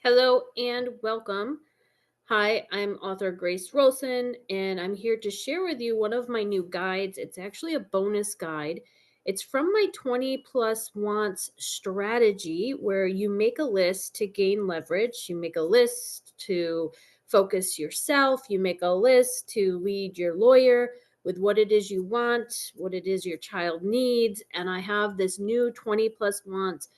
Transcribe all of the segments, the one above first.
Hello and welcome. Hi, I'm author Grace Rolson, and I'm here to share with you one of my new guides. It's actually a bonus guide. It's from my 20 plus wants strategy, where you make a list to gain leverage. You make a list to focus yourself. You make a list to lead your lawyer with what it is you want, what it is your child needs. And I have this new 20 plus wants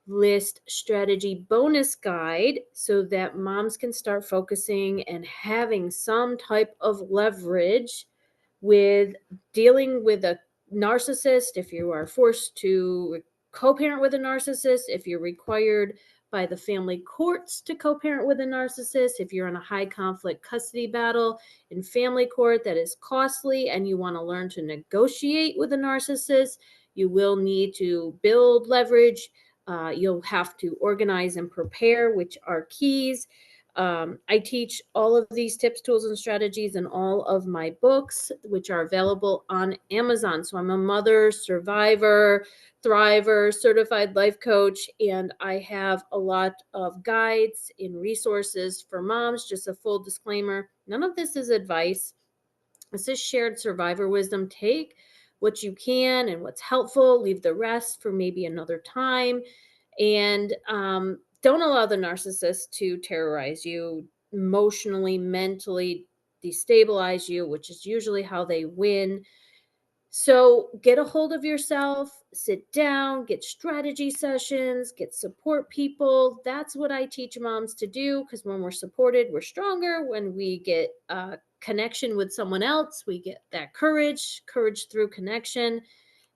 list strategy bonus guide so that moms can start focusing and having some type of leverage with dealing with a narcissist. If you are forced to co-parent with a narcissist, if you're required by the family courts to co-parent with a narcissist, if you're in a high conflict custody battle in family court that is costly and you want to learn to negotiate with a narcissist, you will need to build leverage. You'll have to organize and prepare, which are keys. I teach all of these tips, tools, and strategies in all of my books, which are available on Amazon. So I'm a mother, survivor, thriver, certified life coach, and I have a lot of guides and resources for moms. Just a full disclaimer, none of this is advice. This is shared survivor wisdom. Take what you can and what's helpful, leave the rest for maybe another time. And don't allow the narcissist to terrorize you emotionally, mentally, destabilize you, which is usually how they win. So get a hold of yourself, sit down, get strategy sessions, get support people. That's what I teach moms to do, because when we're supported, we're stronger. When we get connection with someone else, we get that courage through connection.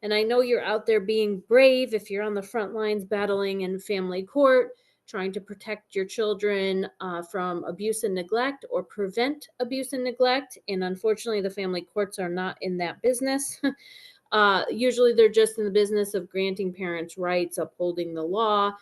And I know you're out there being brave if you're on the front lines battling in family court, trying to protect your children from abuse and neglect or prevent abuse and neglect. And unfortunately, the family courts are not in that business. Usually, they're just in the business of granting parents' rights, upholding the law.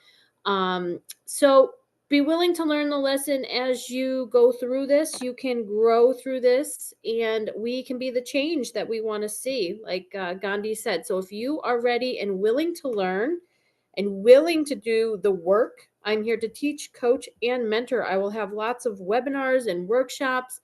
So be willing to learn the lesson as you go through this. You can grow through this, and we can be the change that we want to see, like Gandhi said. So if you are ready and willing to learn and willing to do the work, I'm here to teach, coach, and mentor. I will have lots of webinars and workshops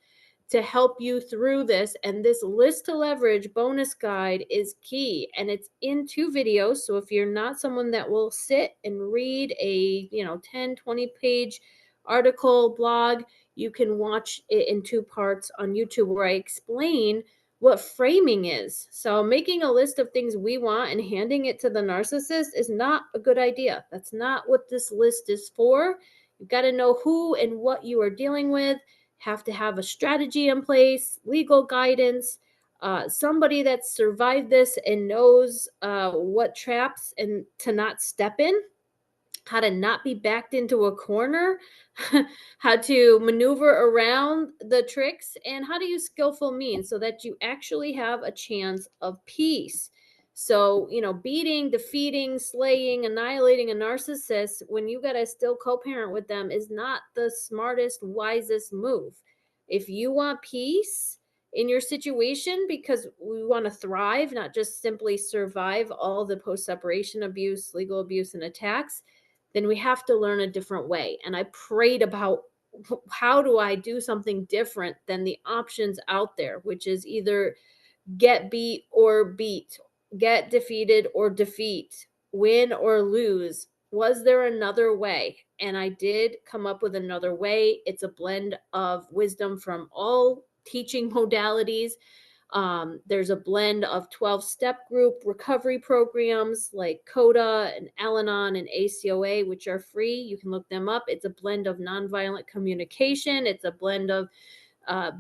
to help you through this. And this list to leverage bonus guide is key. And it's in 2 videos. So if you're not someone that will sit and read a 10, 20 page article, blog, you can watch it in 2 parts on YouTube, where I explain what framing is. So making a list of things we want and handing it to the narcissist is not a good idea. That's not what this list is for. You've got to know who and what you are dealing with, have to have a strategy in place, legal guidance, somebody that's survived this and knows what traps and to not step in, how to not be backed into a corner, how to maneuver around the tricks, and how to use skillful means so that you actually have a chance of peace. So, beating, defeating, slaying, annihilating a narcissist when you got to still co parent with them is not the smartest, wisest move. If you want peace in your situation, because we want to thrive, not just simply survive all the post separation abuse, legal abuse, and attacks, then we have to learn a different way. And I prayed about, how do I do something different than the options out there, which is either get beat or beat, get defeated or defeat, win or lose. Was there another way? And I did come up with another way. It's a blend of wisdom from all teaching modalities. There's a blend of 12-step group recovery programs like CODA and Al-Anon and ACOA, which are free. You can look them up. It's a blend of nonviolent communication. It's a blend of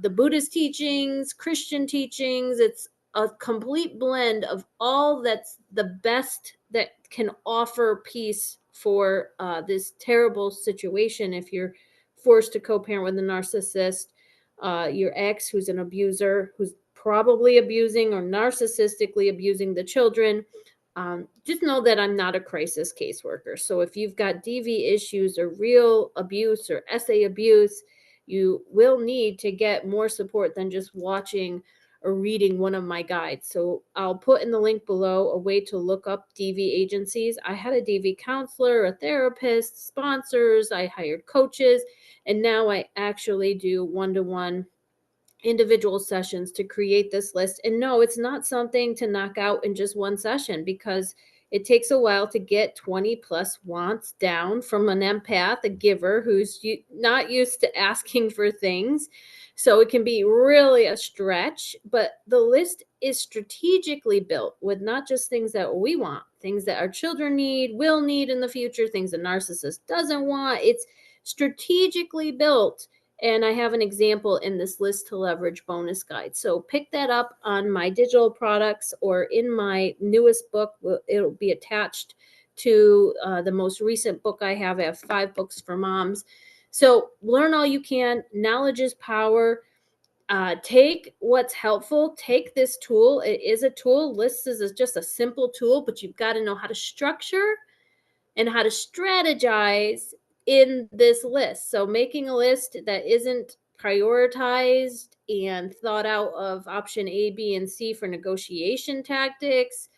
the Buddhist teachings, Christian teachings. It's a complete blend of all that's the best that can offer peace for this terrible situation. If you're forced to co-parent with a narcissist, your ex who's an abuser, who's probably abusing or narcissistically abusing the children, just know that I'm not a crisis caseworker. So if you've got DV issues or real abuse or SA abuse, you will need to get more support than just watching or reading one of my guides. So I'll put in the link below a way to look up DV agencies. I had a DV counselor, a therapist, sponsors, I hired coaches, and now I actually do one-to-one individual sessions to create this list. And no, it's not something to knock out in just one session, because it takes a while to get 20 plus wants down from an empath, a giver who's not used to asking for things. So it can be really a stretch, but the list is strategically built with not just things that we want, things that our children need, will need in the future, things a narcissist doesn't want. It's strategically built, and I have an example in this list to leverage bonus guide. So pick that up on my digital products or in my newest book. It'll be attached to the most recent book I have. I have 5 books for moms. So learn all you can. Knowledge is power. Take what's helpful. Take this tool. It is a tool. Lists is just a simple tool, but you've got to know how to structure and how to strategize in this list. So making a list that isn't prioritized and thought out of option A, B, and C for negotiation tactics,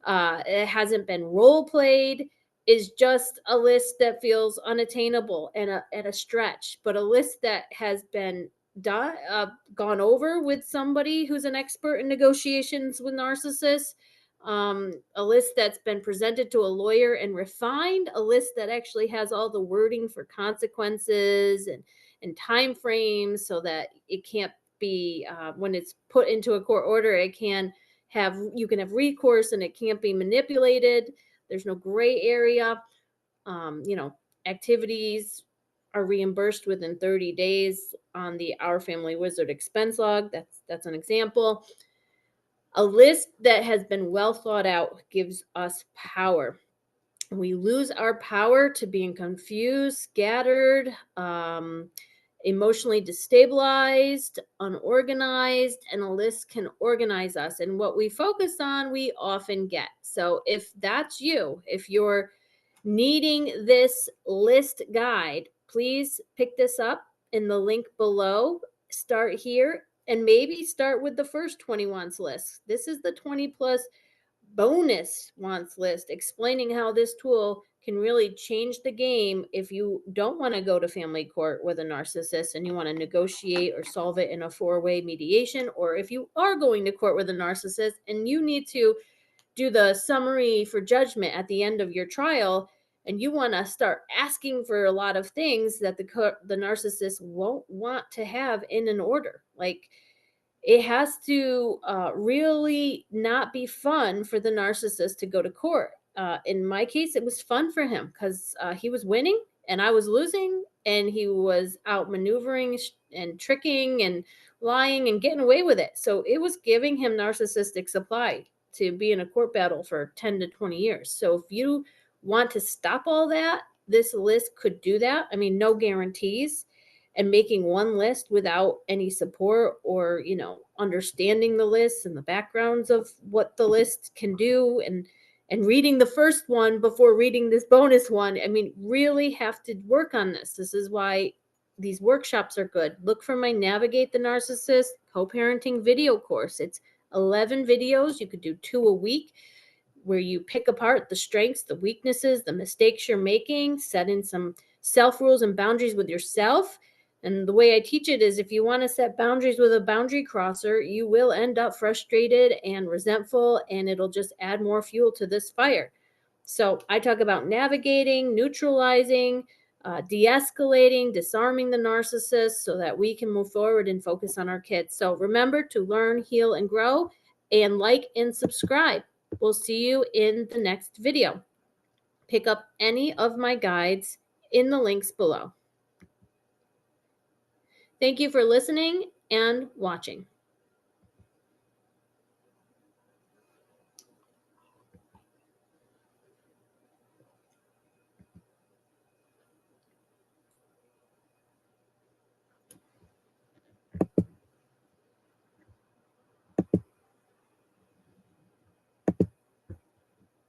it hasn't been role played, is just a list that feels unattainable and a stretch. But a list that has been gone over with somebody who's an expert in negotiations with narcissists, a list that's been presented to a lawyer and refined, a list that actually has all the wording for consequences and time frames, so that it can't be when it's put into a court order, it can have, you can have recourse and it can't be manipulated. There's no gray area. You know, activities are reimbursed within 30 days on the Our Family Wizard expense log. That's an example. A list that has been well thought out gives us power. We lose our power to being confused, scattered, emotionally destabilized, unorganized, and a list can organize us. And what we focus on, we often get. So if that's you, if you're needing this list guide, please pick this up in the link below. Start here and maybe start with the first 20 wants list. This is the 20 plus bonus wants list, explaining how this tool can really change the game if you don't want to go to family court with a narcissist and you want to negotiate or solve it in a 4-way mediation, or if you are going to court with a narcissist and you need to do the summary for judgment at the end of your trial, and you want to start asking for a lot of things that the narcissist won't want to have in an order. Like, it has to really not be fun for the narcissist to go to court. In my case, it was fun for him because he was winning and I was losing, and he was outmaneuvering and tricking and lying and getting away with it. So it was giving him narcissistic supply to be in a court battle for 10 to 20 years. So if you want to stop all that, this list could do that. I mean, no guarantees, and making one list without any support or, you know, understanding the lists and the backgrounds of what the list can do, and reading the first one before reading this bonus one. I mean, really have to work on this. This is why these workshops are good. Look for my Navigate the Narcissist co-parenting video course. It's 11 videos. You could do 2 a week, where you pick apart the strengths, the weaknesses, the mistakes you're making, set in some self rules and boundaries with yourself. And the way I teach it is, if you want to set boundaries with a boundary crosser, you will end up frustrated and resentful, and it'll just add more fuel to this fire. So I talk about navigating, neutralizing, de-escalating, disarming the narcissist so that we can move forward and focus on our kids. So remember to learn, heal, and grow, and like and subscribe. We'll see you in the next video. Pick up any of my guides in the links below. Thank you for listening and watching.